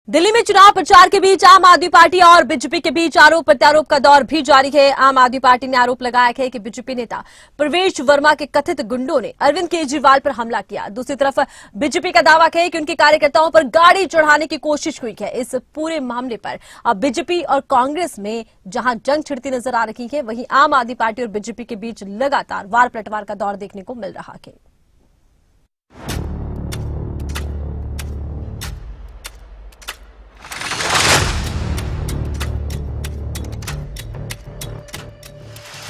दिल्ली में चुनाव प्रचार के बीच आम आदमी पार्टी और बीजेपी के बीच आरोप प्रत्यारोप का दौर भी जारी है। आम आदमी पार्टी ने आरोप लगाया है कि बीजेपी नेता प्रवेश वर्मा के कथित गुंडों ने अरविंद केजरीवाल पर हमला किया। दूसरी तरफ बीजेपी का दावा है कि उनके कार्यकर्ताओं पर गाड़ी चढ़ाने की कोशिश हुई है। इस पूरे मामले पर अब बीजेपी और कांग्रेस में जहां जंग छिड़ती नजर आ रही है, वहीं आम आदमी पार्टी और बीजेपी के बीच लगातार वार पलटवार का दौर देखने को मिल रहा है।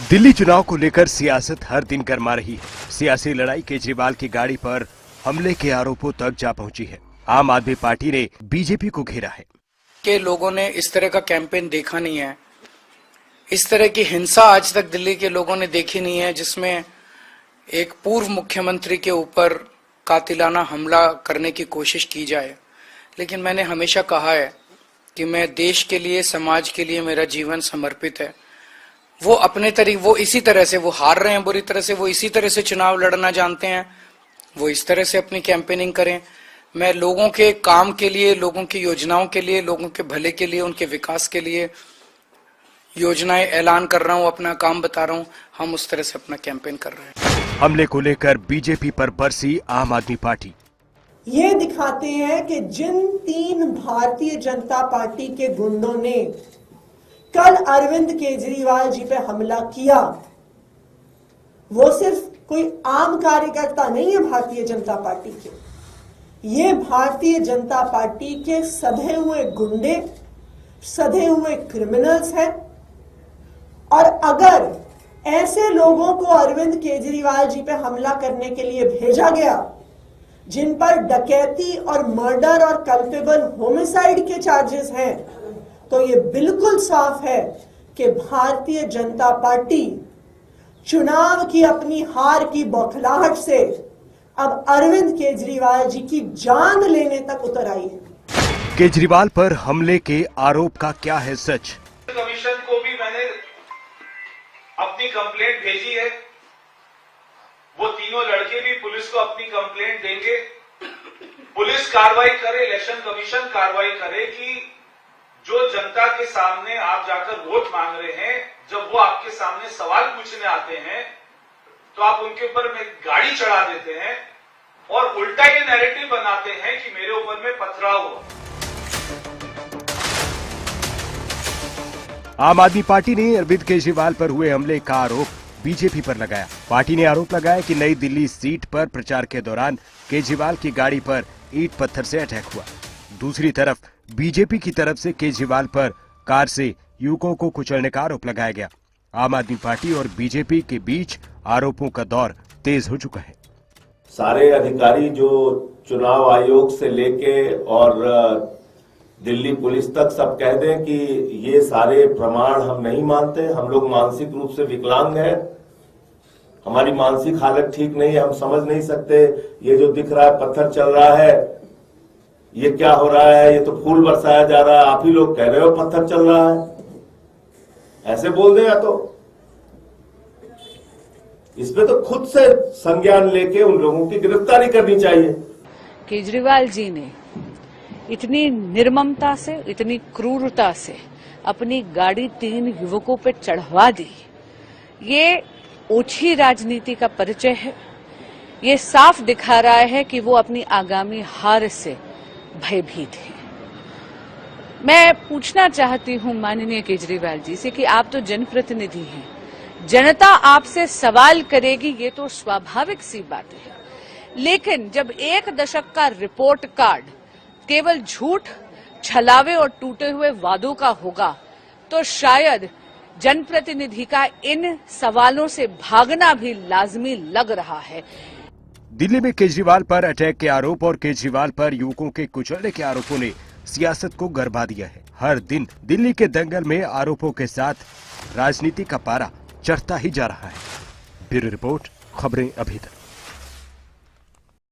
दिल्ली चुनाव को लेकर सियासत हर दिन गर्मा रही है। सियासी लड़ाई केजरीवाल की गाड़ी पर हमले के आरोपों तक जा पहुंची है। आम आदमी पार्टी ने बीजेपी को घेरा है कि लोगों ने इस तरह का कैंपेन देखा नहीं है, इस तरह की हिंसा आज तक दिल्ली के लोगों ने देखी नहीं है, जिसमें एक पूर्व मुख्यमंत्री के ऊपर कातिलाना हमला करने की कोशिश की जाए। लेकिन मैंने हमेशा कहा है कि मैं देश के लिए, समाज के लिए मेरा जीवन समर्पित है। वो अपने वो इसी तरह से वो हार रहे हैं बुरी तरह से, वो इसी तरह से चुनाव लड़ना जानते हैं, वो इस तरह से अपनी कैंपेनिंग करें। मैं लोगों के काम के लिए, लोगों की योजनाओं के लिए, लोगों के भले के लिए, उनके विकास के लिए योजनाएं ऐलान कर रहा हूं, अपना काम बता रहा हूं। हम उस तरह से अपना कैंपेन कर रहे हैं। हमले को लेकर बीजेपी पर बरसी आम आदमी पार्टी। ये दिखाते हैं कि जिन 3 भारतीय जनता पार्टी के गुंडों ने कल अरविंद केजरीवाल जी पे हमला किया, वो सिर्फ कोई आम कार्यकर्ता नहीं है भारतीय जनता पार्टी के। ये भारतीय जनता पार्टी के सधे हुए गुंडे, सधे हुए क्रिमिनल्स हैं। और अगर ऐसे लोगों को अरविंद केजरीवाल जी पे हमला करने के लिए भेजा गया, जिन पर डकैती और मर्डर और कल्पेबल होमिसाइड के चार्जेस हैं, तो ये बिल्कुल साफ है कि भारतीय जनता पार्टी चुनाव की अपनी हार की बौखलाहट से अब अरविंद केजरीवाल जी की जान लेने तक उतर आई है। केजरीवाल पर हमले के आरोप का क्या है सच? कमीशन को भी मैंने अपनी कंप्लेंट भेजी है। वो तीनों लड़के भी पुलिस को अपनी कंप्लेंट देंगे। पुलिस कार्रवाई करे, इलेक्शन कमीशन कार्रवाई करे कि जो जनता के सामने आप जाकर वोट मांग रहे हैं, जब वो आपके सामने सवाल पूछने आते हैं तो आप उनके ऊपर में गाड़ी चढ़ा देते हैं और उल्टा ये नैरेटिव बनाते हैं कि मेरे ऊपर में पथराव हुआ। आम आदमी पार्टी ने अरविंद केजरीवाल पर हुए हमले का आरोप बीजेपी पर लगाया। पार्टी ने आरोप लगाया कि नई दिल्ली सीट पर प्रचार के दौरान केजरीवाल की गाड़ी पर ईंट पत्थर से अटैक हुआ। दूसरी तरफ बीजेपी की तरफ से केजरीवाल पर कार से युवकों को कुचलने का आरोप लगाया गया। आम आदमी पार्टी और बीजेपी के बीच आरोपों का दौर तेज हो चुका है। सारे अधिकारी जो चुनाव आयोग से लेके और दिल्ली पुलिस तक सब कह दें कि ये सारे प्रमाण हम नहीं मानते, हम लोग मानसिक रूप से विकलांग हैं, हमारी मानसिक हालत ठीक नहीं है, हम समझ नहीं सकते ये जो दिख रहा है पत्थर चल रहा है, ये क्या हो रहा है, ये तो फूल बरसाया जा रहा है, आप ही लोग कह रहे हो पत्थर चल रहा है, ऐसे बोल देगा तो इसमें तो खुद से संज्ञान लेके उन लोगों की गिरफ्तारी करनी चाहिए। केजरीवाल जी ने इतनी निर्ममता से, इतनी क्रूरता से अपनी गाड़ी 3 युवकों पर चढ़वा दी। ये ओछी राजनीति का परिचय है। ये साफ दिखा रहा है कि वो अपनी आगामी हार से भयभीत है। मैं पूछना चाहती हूं माननीय केजरीवाल जी से कि आप तो जनप्रतिनिधि हैं, जनता आपसे सवाल करेगी, ये तो स्वाभाविक सी बात है। लेकिन जब 1 दशक का रिपोर्ट कार्ड केवल झूठ, छलावे और टूटे हुए वादों का होगा, तो शायद जनप्रतिनिधि का इन सवालों से भागना भी लाजमी लग रहा है। दिल्ली में केजरीवाल पर अटैक के आरोप और केजरीवाल पर युवकों के कुचलने के आरोपों ने सियासत को गरमा दिया है। हर दिन दिल्ली के दंगल में आरोपों के साथ राजनीति का पारा चढ़ता ही जा रहा है। ब्यूरो रिपोर्ट, खबरें अभी तक।